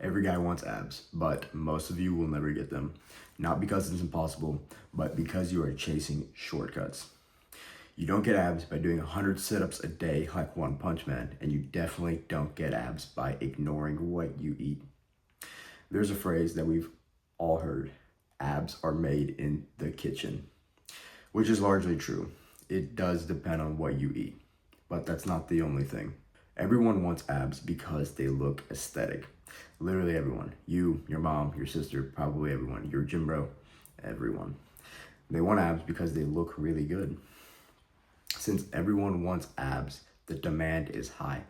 Every guy wants abs, but most of you will never get them. Not because it's impossible, but because you are chasing shortcuts. You don't get abs by doing 100 sit-ups a day like One Punch Man, and you definitely don't get abs by ignoring what you eat. There's a phrase that we've all heard: abs are made in the kitchen, which is largely true. It does depend on what you eat, but that's not the only thing. Everyone wants abs because they look aesthetic. Literally everyone. You, your mom, your sister, probably everyone. Your gym bro, everyone. They want abs because they look really good. Since everyone wants abs, the demand is high.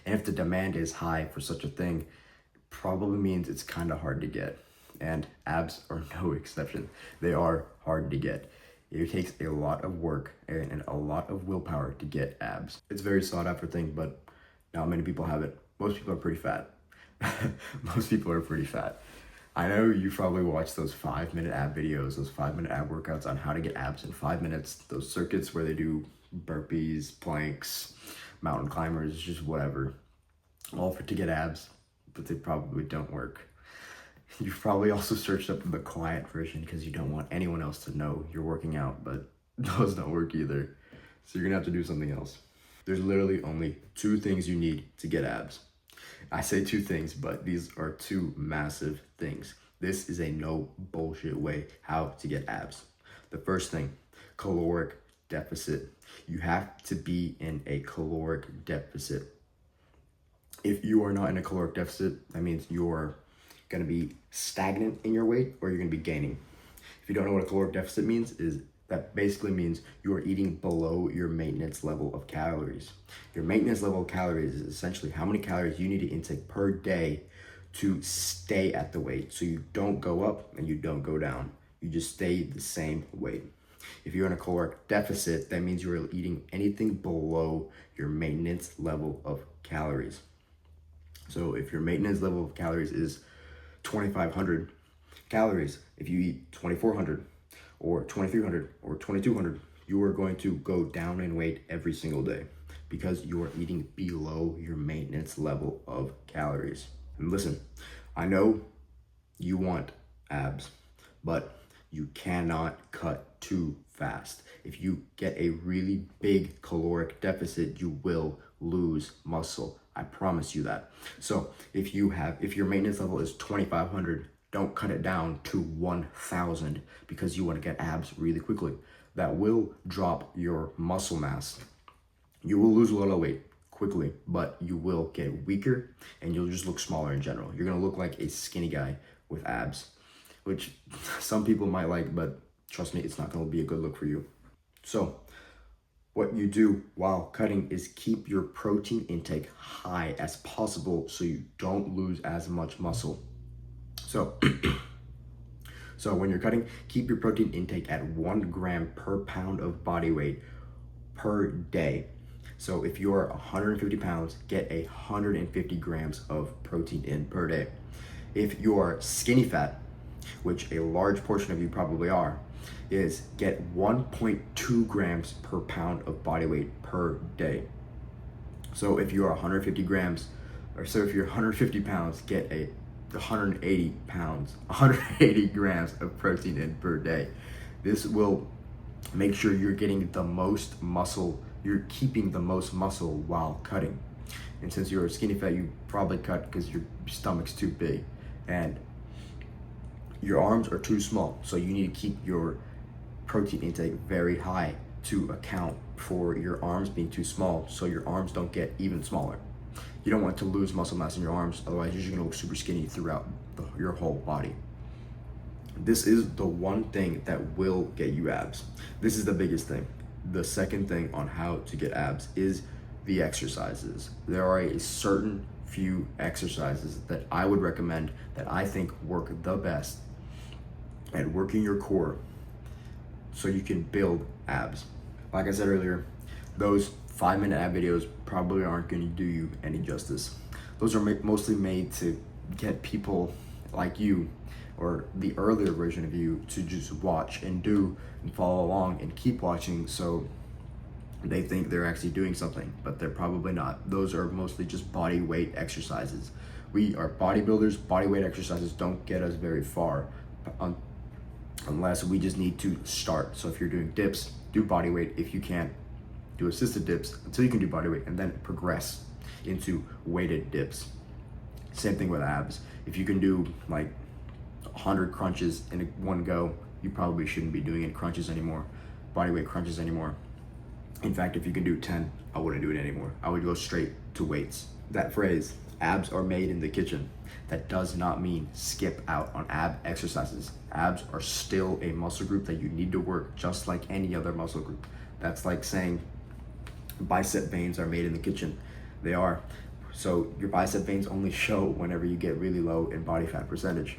And if the demand is high for such a thing, it probably means it's kind of hard to get. And abs are no exception. They are hard to get. It takes a lot of work and a lot of willpower to get abs. It's a very sought after thing, but not many people have it. Most people are pretty fat. Most people are pretty fat. I know you probably watched those 5-minute ab videos, those 5-minute ab workouts on how to get abs in 5 minutes, those circuits where they do burpees, planks, mountain climbers, just whatever, all for to get abs, but they probably don't work. You've probably also searched up the quiet version because you don't want anyone else to know you're working out, but those don't work either. So you're gonna have to do something else. There's literally only 2 things you need to get abs. I say 2 things, but these are 2 massive things. This is a no bullshit way how to get abs. The first thing, caloric deficit. You have to be in a caloric deficit. If you are not in a caloric deficit, that means you're gonna be stagnant in your weight or you're gonna be gaining. If you don't know what a caloric deficit means, that basically means you are eating below your maintenance level of calories. Your maintenance level of calories is essentially how many calories you need to intake per day to stay at the weight. So you don't go up and you don't go down. You just stay the same weight. If you're in a caloric deficit, that means you're eating anything below your maintenance level of calories. So if your maintenance level of calories is 2,500 calories, if you eat 2,400 or 2,300 or 2,200, you are going to go down in weight every single day because you are eating below your maintenance level of calories. And listen, I know you want abs, but you cannot cut too fast. If you get a really big caloric deficit, you will lose muscle. I promise you that. So if your maintenance level is 2,500, don't cut it down to 1,000 because you want to get abs really quickly. That will drop your muscle mass. You will lose a lot of weight quickly, but you will get weaker and you'll just look smaller in general. You're gonna look like a skinny guy with abs, which some people might like, but trust me, it's not gonna be a good look for you. So what you do while cutting is keep your protein intake high as possible so you don't lose as much muscle. So when you're cutting, keep your protein intake at 1 gram per pound of body weight per day. So if you're 150 pounds, get 150 grams of protein in per day. If you're skinny fat, which a large portion of you probably are, is get 1.2 grams per pound of body weight per day. So if you're 150 pounds, get 180 grams of protein in per day. This will make sure you're getting the most muscle, you're keeping the most muscle while cutting. And since you're a skinny fat, you probably cut because your stomach's too big and your arms are too small. So you need to keep your protein intake very high to account for your arms being too small so your arms don't get even smaller. You don't want to lose muscle mass in your arms, otherwise you're just gonna look super skinny throughout your whole body. This is the one thing that will get you abs. This is the biggest thing. The second thing on how to get abs is the exercises. There are a certain few exercises that I would recommend that I think work the best at working your core so you can build abs. Like I said earlier, those 5-minute ab videos probably aren't going to do you any justice. Those are mostly made to get people like you or the earlier version of you to just watch and do and follow along and keep watching so they think they're actually doing something, but they're probably not. Those are mostly just body weight exercises, We are bodybuilders. Body weight exercises don't get us very far unless we just need to start. So if you're doing dips, do body weight. If you can't, do assisted dips until you can do body weight, and then progress into weighted dips. Same thing with abs. If you can do like 100 crunches in one go, you probably shouldn't be doing any crunches anymore, body weight crunches anymore. In fact, if you can do 10, I wouldn't do it anymore. I would go straight to weights. That phrase, abs are made in the kitchen, that does not mean skip out on ab exercises. Abs are still a muscle group that you need to work just like any other muscle group. That's like saying bicep veins are made in the kitchen. They are. So your bicep veins only show whenever you get really low in body fat percentage.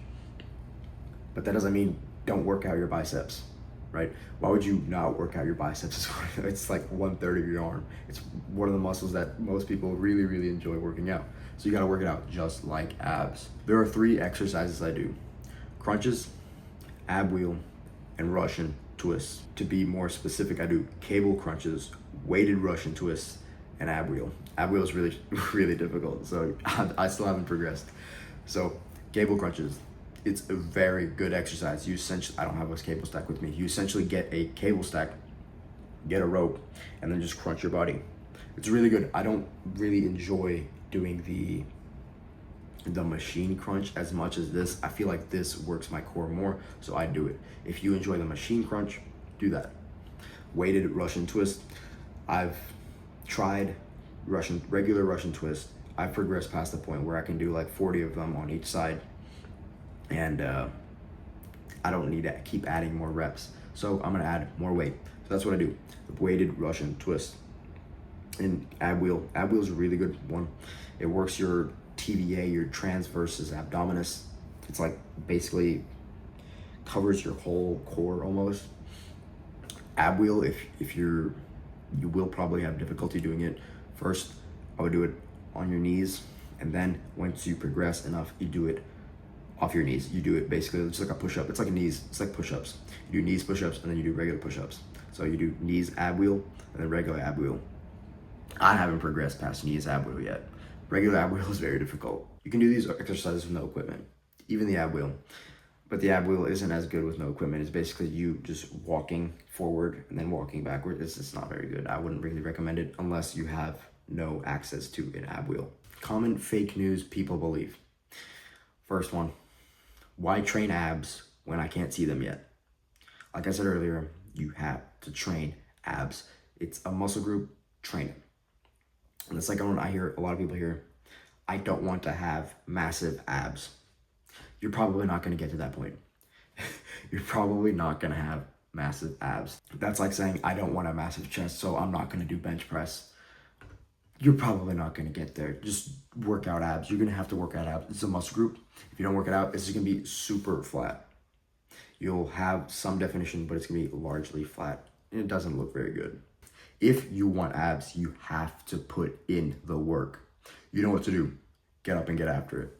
But that doesn't mean don't work out your biceps, right? Why would you not work out your biceps? It's like 1/3 of your arm. It's one of the muscles that most people really, really enjoy working out. So you gotta work it out just like abs. There are 3 exercises I do: crunches, ab wheel, and Russian twists. To be more specific, I do cable crunches, weighted Russian twists, and ab wheel. Ab wheel is really, really difficult, so I still haven't progressed. So cable crunches, it's a very good exercise. You essentially, I don't have a cable stack with me. You essentially get a cable stack, get a rope, and then just crunch your body. It's really good. I don't really enjoy doing the machine crunch as much as this. I feel like this works my core more, so I do it. If you enjoy the machine crunch, do that. Weighted Russian twist, I've tried regular Russian twist. I've progressed past the point where I can do like 40 of them on each side, and I don't need to keep adding more reps. So I'm gonna add more weight. So that's what I do, the weighted Russian twist. And ab wheel is a really good one. It works your TVA, your transversus abdominis. It's like basically covers your whole core almost. Ab wheel, if you will probably have difficulty doing it. First, I would do it on your knees, and then once you progress enough, you do it off your knees. You do it basically just like a push-up. It's like knees, it's like push-ups. You do knees push-ups, and then you do regular push-ups. So you do knees ab wheel, and then regular ab wheel. I haven't progressed past knees ab wheel yet. Regular ab wheel is very difficult. You can do these exercises with no equipment, even the ab wheel. But the ab wheel isn't as good with no equipment. It's basically you just walking forward and then walking backward. It's not very good. I wouldn't really recommend it unless you have no access to an ab wheel. Common fake news people believe. First one, why train abs when I can't see them yet? Like I said earlier, you have to train abs. It's a muscle group, train it. And the second one, I hear a lot of people here, I don't want to have massive abs. You're probably not going to get to that point. You're probably not going to have massive abs. That's like saying, I don't want a massive chest, so I'm not going to do bench press. You're probably not going to get there. Just work out abs. You're going to have to work out abs. It's a muscle group. If you don't work it out, it's just going to be super flat. You'll have some definition, but it's going to be largely flat. And it doesn't look very good. If you want abs, you have to put in the work. You know what to do. Get up and get after it.